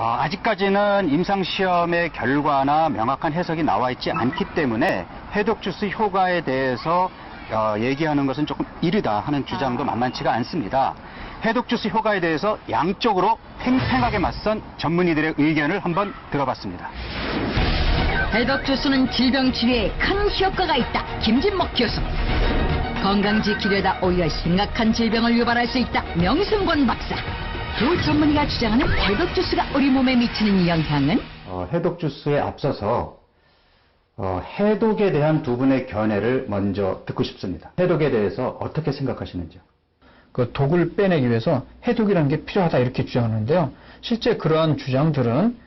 아직까지는 임상시험의 결과나 명확한 해석이 나와 있지 않기 때문에 해독 주스 효과에 대해서 얘기하는 것은 조금 이르다 하는 주장도 만만치가 않습니다. 해독 주스 효과에 대해서 양쪽으로 팽팽하게 맞선 전문의들의 의견을 한번 들어봤습니다. 해독 주스는 질병 치료에 큰 효과가 있다. 김진목 교수. 건강 지키려다 오히려 심각한 질병을 유발할 수 있다. 명승권 박사. 두 전문의가 주장하는 해독 주스가 우리 몸에 미치는 영향은? 해독 주스에 앞서서 해독에 대한 두 분의 견해를 먼저 듣고 싶습니다. 해독에 대해서 어떻게 생각하시는지요? 그 독을 빼내기 위해서 해독이라는 게 필요하다 이렇게 주장하는데요. 실제 그러한 주장들은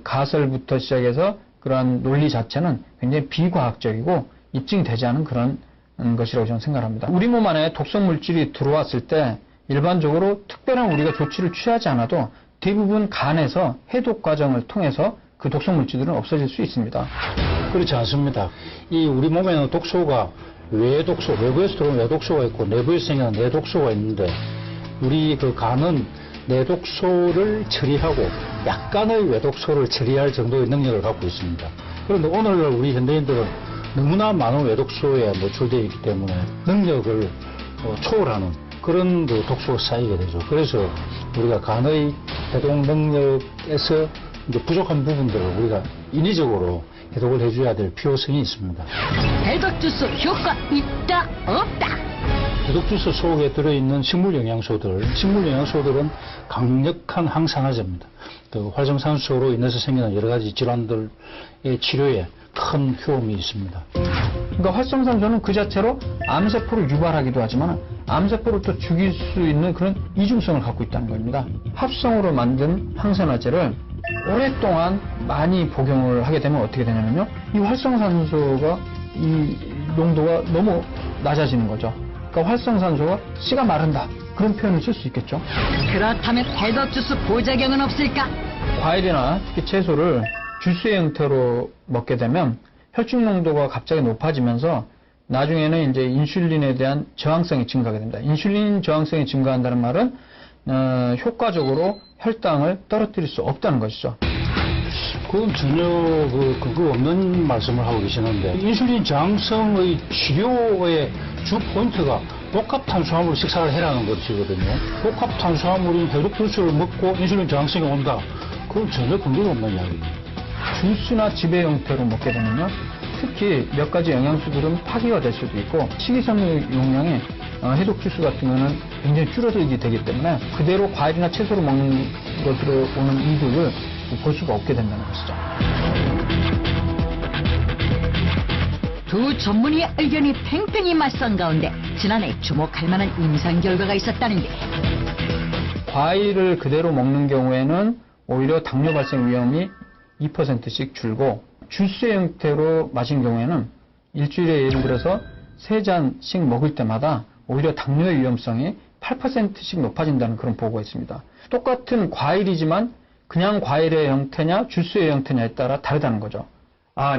가설부터 시작해서 그러한 논리 자체는 굉장히 비과학적이고 입증되지 않은 그런 것이라고 저는 생각합니다. 우리 몸 안에 독성 물질이 들어왔을 때 일반적으로 특별한 우리가 조치를 취하지 않아도 대부분 간에서 해독 과정을 통해서 그 독성 물질들은 없어질 수 있습니다. 그렇지 않습니다. 이 우리 몸에는 독소가 외독소, 외부에서 들어오는 외독소가 있고 내부에서 생기는 내독소가 있는데 우리 그 간은 내독소를 처리하고 약간의 외독소를 처리할 정도의 능력을 갖고 있습니다. 그런데 오늘날 우리 현대인들은 너무나 많은 외독소에 노출되어 있기 때문에 능력을 초월하는 그런 그 독소가 쌓이게 되죠. 그래서 우리가 간의 해독 능력에서 이제 부족한 부분들을 우리가 인위적으로 해독을 해줘야 될 필요성이 있습니다. 해독 주스 효과 있다 없다. 해독 주스 속에 들어있는 식물 영양소들은 강력한 항산화제입니다. 그 활성산소로 인해서 생기는 여러 가지 질환들의 치료에 큰 효험이 있습니다. 그러니까 활성산소는 그 자체로 암세포를 유발하기도 하지만 암세포를 또 죽일 수 있는 그런 이중성을 갖고 있다는 겁니다. 합성으로 만든 항산화제를 오랫동안 많이 복용을 하게 되면 어떻게 되냐면요. 이 활성산소가 이 농도가 너무 낮아지는 거죠. 그러니까 활성산소가 씨가 마른다. 그런 표현을 쓸 수 있겠죠. 그렇다면 해독 주스 부작용은 없을까? 과일이나 특히 채소를 주스의 형태로 먹게 되면 혈중 농도가 갑자기 높아지면서 나중에는 이제 인슐린에 대한 저항성이 증가하게 됩니다. 인슐린 저항성이 증가한다는 말은 효과적으로 혈당을 떨어뜨릴 수 없다는 것이죠. 그건 전혀 그거 없는 말씀을 하고 계시는데 인슐린 저항성의 치료의 주 포인트가 복합 탄수화물 식사를 해라는 것이거든요. 복합 탄수화물인 해독 주스를 먹고 인슐린 저항성이 온다. 그건 전혀 근거가 없는 이야기입니다. 주스나 지배 형태로 먹게 되면요. 특히 몇 가지 영양소들은 파기가 될 수도 있고 식이섬유 용량이 해독 주스 같은 경우는 굉장히 줄어들게 되기 때문에 그대로 과일이나 채소로 먹는 것으로 오는 이득을 볼 수가 없게 된다는 것이죠. 두 전문의의 의견이 팽팽히 맞선 가운데 지난해 주목할 만한 임상 결과가 있었다는 게 과일을 그대로 먹는 경우에는 오히려 당뇨 발생 위험이 2%씩 줄고 주스의 형태로 마신 경우에는 일주일에 예를 들어서 3잔씩 먹을 때마다 오히려 당뇨의 위험성이 8%씩 높아진다는 그런 보고가 있습니다. 똑같은 과일이지만 그냥 과일의 형태냐 주스의 형태냐에 따라 다르다는 거죠.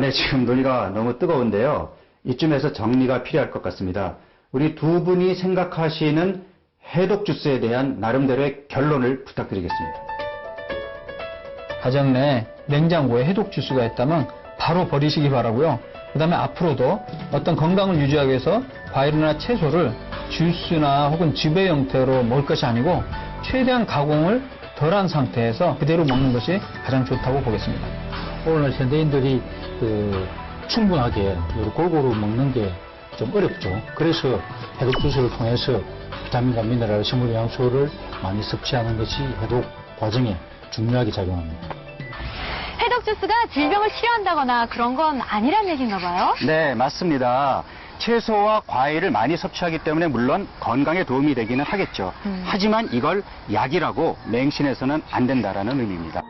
네, 지금 논의가 너무 뜨거운데요. 이쯤에서 정리가 필요할 것 같습니다. 우리 두 분이 생각하시는 해독 주스에 대한 나름대로의 결론을 부탁드리겠습니다. 가정 내 냉장고에 해독 주스가 있다면 바로 버리시기 바라고요. 그 다음에 앞으로도 어떤 건강을 유지하기 위해서 과일이나 채소를 주스나 혹은 지배 형태로 먹을 것이 아니고 최대한 가공을 덜한 상태에서 그대로 먹는 것이 가장 좋다고 보겠습니다. 오늘날 현대인들이 충분하게 골고루 먹는 게 좀 어렵죠. 그래서 해독 주스를 통해서 비타민과 미네랄, 식물 영양소를 많이 섭취하는 것이 해독 과정에 중요하게 작용합니다. 해독 주스가 질병을 치료한다거나 그런 건 아니란 얘기인가 봐요? 네, 맞습니다. 채소와 과일을 많이 섭취하기 때문에 물론 건강에 도움이 되기는 하겠죠. 하지만 이걸 약이라고 맹신해서는 안 된다라는 의미입니다.